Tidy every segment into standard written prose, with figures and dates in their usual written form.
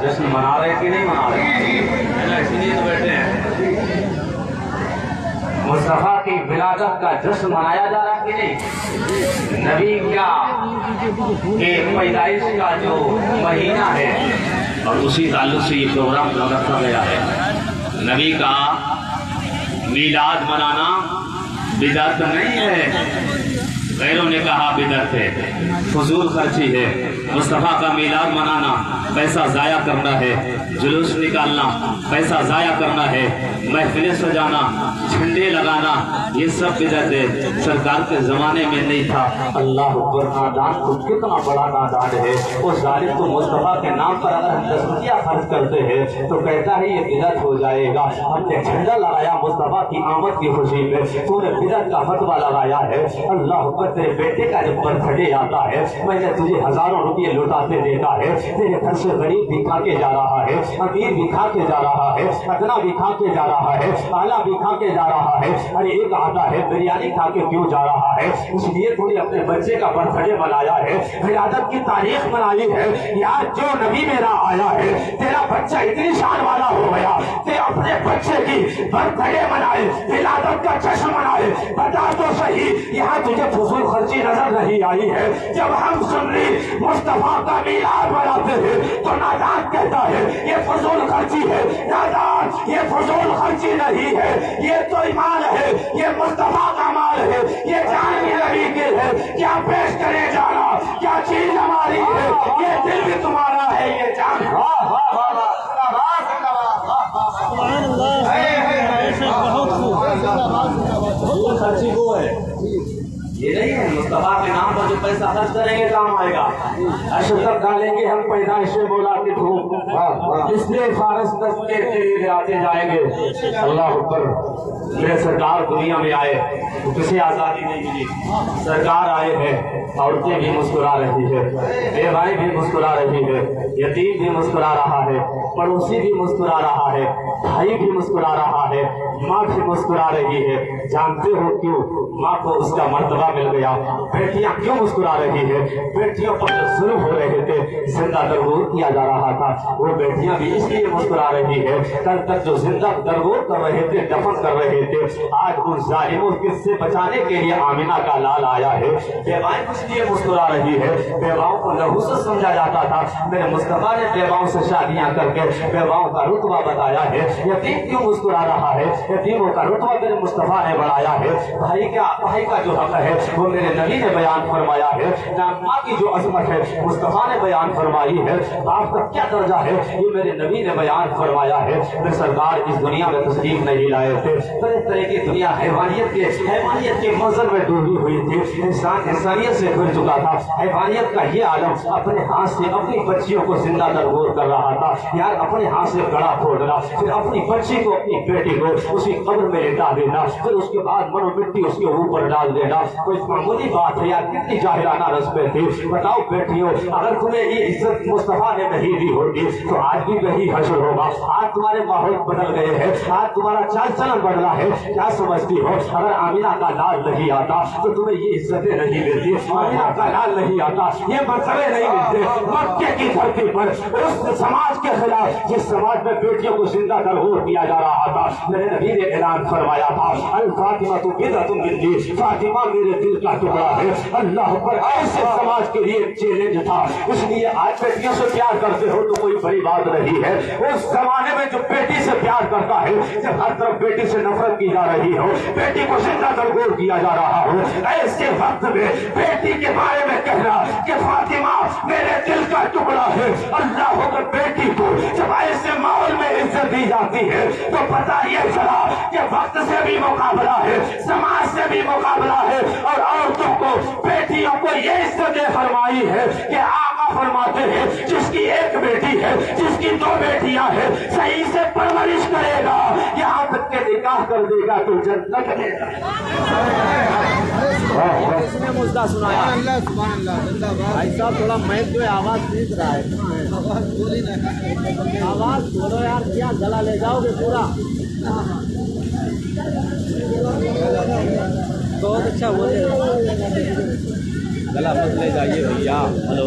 جشن منا رہے کہ نہیں منا رہے؟ اسی لیے تو بیٹھے ہیں۔ مصطفیٰ کی ولادت کا جشن منایا جا رہا کہ نہیں؟ نبی کے پیدائش کا جو مہینہ ہے اور اسی تعلق سے یہ پروگرام رکھا گیا ہے۔ نبی کا میلاد منانا بدعت نہیں ہے، غیروں نے کہا بدعت ہے، فضول خرچی ہے۔ مصطفیٰ کا میلاد منانا پیسہ ضائع کرنا ہے، جلوس نکالنا پیسہ ضائع کرنا ہے، محفلیں سجانا، جھنڈے لگانا، یہ سب بدعت ہے۔ سرکار کے زمانے میں نہیں تھا۔ اللہ اکبر، نادان کو کتنا بڑا نادان ہے وہ ظالم تو مصطفیٰ کے نام پر اگر ہم 10 روپیہ خرچ کرتے ہیں تو کہتا ہے یہ بدعت ہو جائے گا۔ ہم نے جھنڈا لگایا مصطفیٰ کی آمد کی خوشی میں، تو نے بدعت کا فتویٰ لگایا ہے۔ اللہ اکبر، تیرے بیٹے کا جب برتھ ڈے آتا ہے میں نے تجھے ہزاروں روپئے لوٹاتے دیکھا ہے، تیرے گھر سے غریب بھی کھا کے جا رہا ہے، امیر بھی کھا کے جا رہا ہے، ادنا بھی کھا کے جا رہا ہے، اعلیٰ بھی کھا کے جا رہا ہے، ارے ایک آتا ہے بریانی کھا کے کیوں جا رہا ہے؟ اس لیے تو نے اپنے بچے کا برتھ ڈے منایا ہے، ولادت کی تاریخ منائی ہے۔ یار جو نبی میرا آیا ہے تیرا بچہ اتنی شان والا ہو گیا کہ اپنے بچے کی برتھ ڈے منائے، ولادت کا جشن منائے۔ بتا تو صحیح، یہاں تجھے فضول خرچی نظر نہیں آئی ہے؟ جب ہم سنی مصطفیٰ کا میلاد مناتے ہیں تو نادان کہتا ہے یہ فضول خرچی ہے۔ نادان، یہ فضول خرچی نہیں ہے، یہ تو ایمان ہے، یہ مصطفیٰ کا مال ہے، یہ جان بھی نبی کی ہے۔ کیا پیش کرے جانا، کیا چیز ہماری ہے، یہ دل بھی تمہارا ہے، یہ جان ہے۔ فضول خرچی وہ ہے، یہ نہیں ہے مصطفیٰ کے نام پر جو پیسہ خرچ کریں گے کام آئے گا۔ اشرف ڈالیں گے ہم پیدائش سے بولا کہ اس لیے فارس دست کے قریب آتے جائیں گے۔ اللہ اکبر، میرے سرکار دنیا میں آئے تو کسی آزادی نہیں ملی، سرکار آئے ہیں، عورتیں بھی مسکرا رہی ہے، بیوائیں بھی مسکرا رہی ہے، یتیم بھی مسکرا رہا ہے، پڑوسی بھی مسکرا رہا ہے، بھائی بھی مسکرا رہا ہے، ماں بھی مسکرا رہی ہے۔ جانتے ہو کیوں؟ ماں کو اس کا مرتبہ مل گیا۔ بیٹیاں کیوں مسکرا رہی ہے؟ بیٹیوں پر جو ظلم ہو رہے تھے، زندہ درگور کیا جا رہا تھا، وہ بیٹیاں بھی اس لیے مسکرا رہی ہے۔ کل تک جو زندہ درگور کر رہے تھے، دفن کر رہے تھے، آج ان ظالموں سے بچانے کے لیے آمینہ کا لال آیا ہے۔ بیوائیں اس لیے مسکرا رہی ہے، بیواؤں کو نحوست سمجھا جاتا تھا، میرے مصطفیٰ نے بیواؤں سے شادیاں کر کے بیواؤں کا رتبہ بتایا ہے۔ یتیم کیوں مسکرا رہا ہے؟ یتیموں کا رتبہ میرے مصطفیٰ نے بڑھایا ہے۔ بھائی کا جو حق ہے وہ میرے نبی نے بیان فرمایا ہے۔ ماں کی جو عظمت ہے مصطفیٰ نے بیان فرمائی ہے۔ آپ کا کیا درجہ ہے یہ میرے نبی نے بیان فرمایا ہے۔ میرے سرکار اس دنیا میں تشریف نہیں لائے تھے، طرح طرح کی دنیا حیوانیت کے منظر میں ڈوبی ہوئی تھی، انسان انسانیت سے بھر چکا تھا۔ حیوانیت کا یہ عالم اپنے ہاتھ سے اپنی بچیوں کو زندہ درگور کر رہا تھا۔ یار اپنے ہاتھ سے گڑا کھودنا، پھر اپنی بچی کو اپنی بیٹی کو اسی قبر میں لٹا دینا، پھر اس کے بعد مرو مٹی اس کے اوپر ڈال دینا، کوئی معمولی بات ہے یار؟ کتنی جاہلانہ رسمیں تھی۔ بتاؤ بیٹیوں، اگر تمہیں یہ عزت مصطفیٰ نے نہیں دی ہوتی تو آج بھی وہی حشر ہوگا۔ آج تمہارے ماحول بدل گئے ہیں، آج تمہارا چال چلن بدلا ہے۔ کیا سمجھتی ہو اگر آمینہ کا لال نہیں آتا تو تمہیں یہ عزتیں نہیں ملتی؟ آمینہ کا لال نہیں آتا یہ مرتبے نہیں ملتے۔ مکے کی دھرتی پر اس سماج کے خلاف جس سماج میں بیٹیوں کو زندہ درگور کیا جا رہا تھا، میرے نبی نے اعلان فرمایا تھا الفاطمہ تو بدعۃ منی، فاطمہ میرے دل کا ٹکڑا ہے۔ اللہ پر ایسے سماج کے لیے چیلنج تھا۔ اس لیے آج بیٹیوں سے پیار کرتے ہو تو کوئی بڑی بات نہیں ہے۔ اس زمانے میں جو بیٹی سے پیار کرتا ہے، جب ہر طرف بیٹی سے نفرت کی جا رہی ہو، بیٹی کو زندہ درگور کیا جا رہا ہو، ایسے وقت میں بیٹی کے بارے میں کہنا کہ فاطمہ میرے دل کا ٹکڑا ہے، اللہ ہو کر بیٹی کو جب ایسے ماحول میں عزت دی جاتی ہے تو پتہ یہ چلا کہ وقت سے بھی مقابلہ ہے، سماج سے بھی مقابلہ ہے، اور عورتوں کو بیٹیوں کو یہ عزتیں فرمائی ہے کہ آقا فرماتے ہیں جس کی ایک بیٹی ہے، جس کی 2 بیٹیاں ہیں، صحیح سے پرورش کرے گا، یہاں تک کہ نکاح کر دے گا تو جنت دے گا۔ اس نے مجدہ سنایا بھائی صاحب، تھوڑا میک جو ہے آواز نہیں رہا ہے، آواز بولو یار، کیا گلا لے جاؤ گے پورا؟ بہت اچھا بولے، گلا مت لے جائیے بھیا۔ ہلو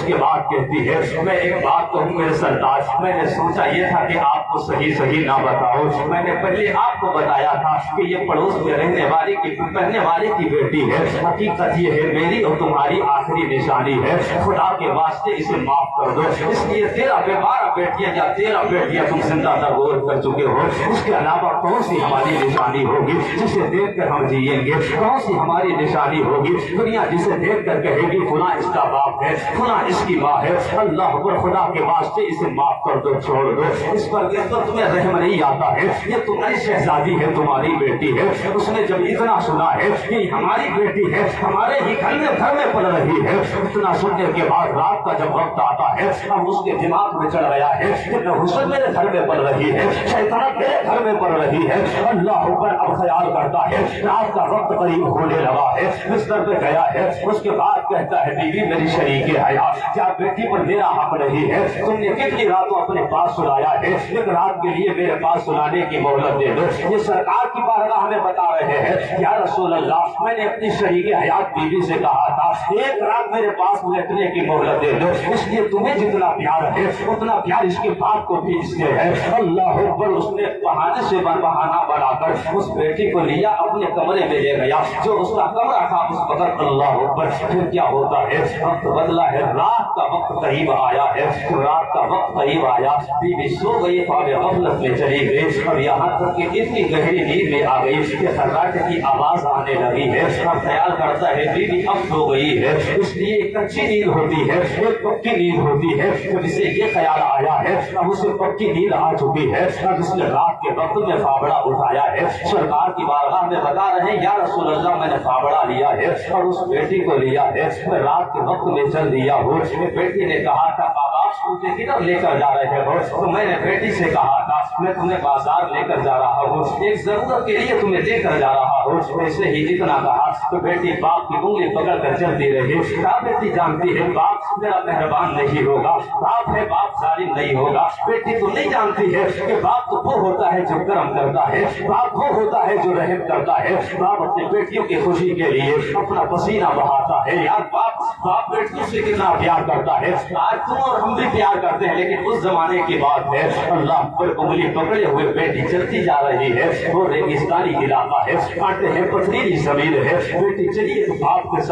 اس کے بعد کہتی ہے میں ایک بات کہوں میرے سرتاج، میں نے سوچا یہ تھا کہ آپ کو صحیح صحیح نہ بتاؤ، میں نے پہلے آپ کو بتایا تھا کہ یہ پڑوس میں رہنے والے کی پہننے والے کی بیٹی ہے، حقیقت یہ ہے میری اور تمہاری آخری نشانی ہے، خدا کے واسطے اسے معاف کر دو، اس لیے 12 بیٹیاں یا 13 بیٹیاں تم زندہ درگور کر چکے ہو، اس کے علاوہ کون سی ہماری نشانی ہوگی جسے دیکھ کر ہم جیئیں گے، کون سی ہماری نشانی ہوگی دنیا جسے دیکھ کر کہے گی فلاں اس کا باپ ہے، فلاں اس کی ماں ہے، اللہ پر خدا کے واسطے اسے معاف کر دو، چھوڑ دو، اس پر تمہیں رحم نہیں آتا ہے، یہ تمہاری شہزادی ہے، تمہاری بیٹی ہے، اس نے جب اتنا سنا ہے کہ ہماری بیٹی ہے، ہمارے ہی گھر میں پڑ رہی ہے، اتنا سننے کے بعد رات کا جب وقت آتا ہے اب اس کے دماغ میں چڑھ گیا ہے کہ حسن میرے گھر میں پڑ رہی ہے، شیطان میرے گھر میں پڑ رہی ہے، اللہ اوپر اب خیال کرتا ہے رات کا وقت قریب ہونے لگا ہے، بستر پہ گیا ہے، اس کے بعد کہتا ہے بیوی میری شریک حیات، کیا بیٹی پر میرا حق نہیں ہے، تم نے کتنی راتوں اپنے پاس سلایا ہے، ایک رات کے لیے میرے پاس سلانے کی مہلت دے دو، یہ سرکار کی بارگاہ ہمیں بتا رہے ہیں یا رسول اللہ میں نے اپنی شریک حیات بیوی سے کہا تھا ایک رات میرے پاس لیٹنے کی مہلت دے دو، اس لیے تمہیں جتنا پیار ہے اتنا پیار اس کے باپ کو بھی اس سے ہے، اللہ اکبر، اس نے بہانے سے بہانہ بنا کر اس بیٹی کو لیا اپنے کمرے میں لے گیا، جو اس کا کمرہ تھا اس وقت، اللہ اکبر، پھر کیا ہوتا ہے وقت بدلا ہے، رات کا وقت قریب آیا ہے، رات کا وقت قریب آیا، بیوی سو گئی، خواب غفلت میں چلی گئی، اور یہاں تک کہ اتنی گہری نیند میں آ گئی کہ خراٹے کی آواز آنے لگی ہے، اب خیال کرتا ہے بیوی اب سو گئی ہے، اس لیے ایک کچی نیند ہوتی ہے ایک پکی نیند ہوتی ہے، جب اسے یہ خیال آیا ہے اب اسے پکی نیند آ چکی ہے، اب اس نے رات کے وقت میں فابڑا اٹھایا ہے، سرکار کی بارگاہ میں بتا رہے ہیں یا رسول اللہ میں نے فابڑا لیا ہے اور اس بیٹی کو لیا ہے، میں رات کے وقت میں چل دیا ہوں، بیٹی نے کہا تھا بابا مجھے کدھر لے کر جا رہے ہو، تو میں نے بیٹی سے کہا تھا میں تمہیں بازار لے کر جا رہا ہوں، ایک ضرورت کے لیے تمہیں لے کر جا رہا ہوں، ایسے ہی اتنا کہا تو بیٹی باپ کی انگلی پکڑ کر چلتی رہی، کیا بیٹی جانتی ہے باپ میرا مہربان نہیں ہوگا، باپ ہے باپ ظالم نہیں ہوگا، بیٹی تو نہیں جانتی ہے کہ باپ تو وہ ہوتا ہے جو کرم کرتا ہے، باپ وہ ہوتا ہے جو رحم کرتا ہے، باپ اپنی بیٹیوں کی خوشی کے لیے اپنا پسینہ بہاتا ہے، یار باپ بیٹیوں سے کتنا پیار کرتا ہے، آج تم اور ہم بھی پیار کرتے ہیں لیکن اس زمانے کی بات ہے، اللہ پر انگلی پکڑے ہوئے بیٹی چلتی جا رہی ہے، وہ ریگستانی علاقہ ہے، کانٹے ہیں پتھریلی زمین ہے، بیٹی چلیے تو باپ کے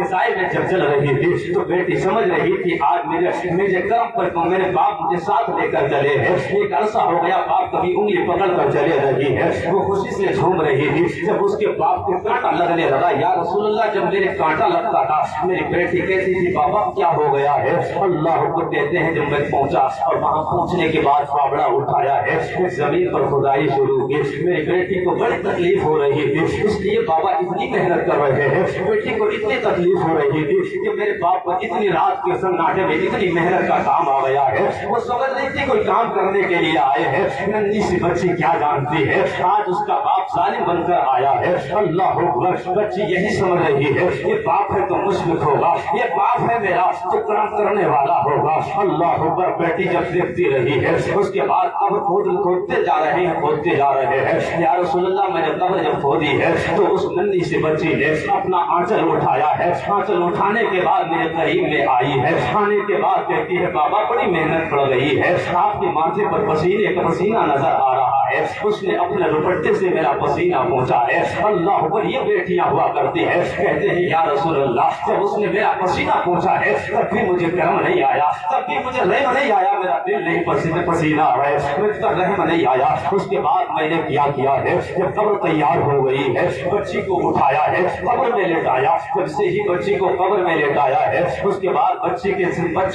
سائے میں جب چل رہی تھی تو بیٹی سمجھ رہی تھی آج میرے کرم پر میرے باپ مجھے ساتھ لے کر چلے ہیں، ایک عرصہ ہو گیا باپ کبھی انگلی پکڑ کر چلے رہی ہے، وہ خوشی سے جھوم رہی تھی، جب اس کے باپ کو کانٹا لگنے لگا یا رسول اللہ جب میرے کانٹا لگتا تھا میری بیٹی کہتی تھی بابا کیا ہو گیا ہے، اللہ کو کہتے ہیں جب میں پہنچا اور وہاں پہنچنے کے بعد فابڑا اٹھایا ہے، اس زمین پر کھدائی شروع کی، میری بیٹی کو بڑی تکلیف ہو رہی تھی، اس لیے بابا اتنی محنت کر رہے ہیں، بیٹی کو اتنی تکلیف ہو رہی تھی کہ میرے باپ کو اتنی رات کے سناٹے میں اتنی محنت کا کام آ گیا ہے، وہ سمجھ رہی تھی کوئی کام کرنے کے لیے آئے ہیں، ننھی سی بچی کیا جانتی ہے آج اس کا باپ ظالم بن کر آیا ہے، اللہ اکبر، بچی یہی سمجھ رہی ہے یہ باپ ہے تو مشفق ہوگا، یہ باپ ہے میرا تو کام کرنے والا ہوگا، اللہ اکبر، بیٹی جب دیکھتی رہی ہے اس کے بعد قبر کھودتے جا رہے ہیں، یا رسول اللہ میں نے قبر جب کھودی ہے تو اس ننھی سی بچی نے اپنا آنچل اٹھایا ہے، آنچل اٹھانے کے بعد میرے قریب میں آئی ہے، آنے کے بعد کہتی ہے بابا بڑی محنت پڑ رہی ہے، آپ کے ماتھے پر پسینے کا پسینہ نظر آ رہا ہے، اس نے اپنے دوپٹے سے میرا پسینہ پہنچا ہے، اللہ اکبر، یہ بیٹیاں ہوا کرتی ہے، کہتے ہیں یا رسول اللہ جب اس نے میرا پسینہ پہنچا ہے تب بھی مجھے کرم نہیں آیا، تب بھی مجھے رحم نہیں آیا، میرا دل نہیں پسینہ آ رہا ہے، مجھ پر رحم نہیں آیا، اس کے بعد میں نے کیا ہے جب قبر تیار ہو گئی ہے بچی کو اٹھایا ہے قبر میں لٹایا، جب سے ہی بچی کو قبر میں لٹایا ہے اس کے بعد بچی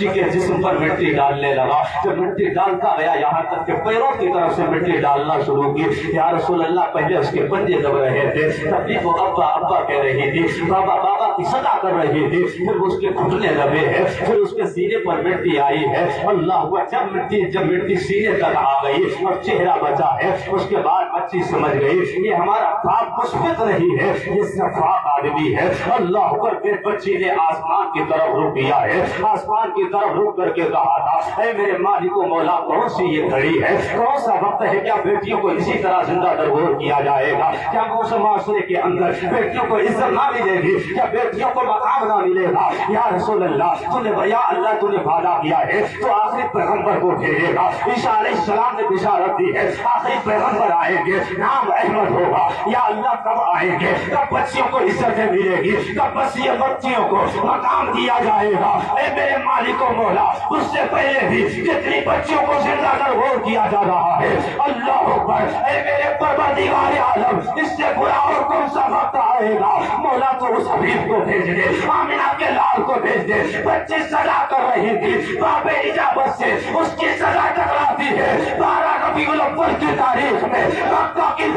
کے جسم پر مٹی ڈالنے لگا، جب مٹی ڈالتا گیا یہاں تک کہ پیروں کی طرف سے مٹی ڈالنا شروع کی، یا رسول اللہ پہلے اس کے پنجے دب رہے تھے، تب بھی وہ ابا ابا کہہ رہی تھی، بابا بابا کی صدا کر رہی تھی، پھر اس کے گھٹنے دبے ہیں، پھر اس کے سینے پر مٹی آئی ہے، اللہ ہوا جب مٹی سینے تک آ گئی اور چہرہ بچا ہے اس کے بعد بچی سمجھ گئی یہ ہمارا باپ مشفق نہیں ہے، یہ شفاق آدمی ہے، اللہ اکبر، پھر بچی نے آسمان کی طرف رخ کیا ہے، آسمان کی طرف رخ کر کے کہا تھا اے میرے مالک و مولا کون سی یہ گھڑی ہے، کون سا وقت ہے، کیا بیٹیوں کو اسی طرح زندہ درگور کیا جائے گا؟ کیا وہ اس معاشرے کے اندر بیٹیوں کو عزت نہ ملے گی؟ کیا بیٹیوں کو مقام نہ ملے گا؟ یا رسول اللہ تو نے بھیا اللہ تو نے وعدہ کیا ہے تو آخری پیغمبر کو بھیجے گا. عیسیٰ علیہ السلام نے بشارت دی ہے آخری پیغمبر آئیں گے نام احمد ہوگا. یا اللہ کب آئیں گے؟ کب بچیوں کو عزت ملے گی؟ کب بچیوں کو مقام دیا جائے گا؟ اے میرے مالک و مولا اس سے پہلے بھی کتنی بچیوں کو زندہ درگور کیا جا رہا ہے. اللہ اکبر. اے میرے پروردگار عالم اس سے برا اور کون سا وقت آئے گا؟ مولا تو اس حبیب کو بھیج دے, آمنہ کے لال کو بھیج دے. بچے سزا کر رہی تھی باب اجابت سے اس کی سزا ٹکراتی ہے. 12 ربیع الاول کی تاریخ میں مکہ کی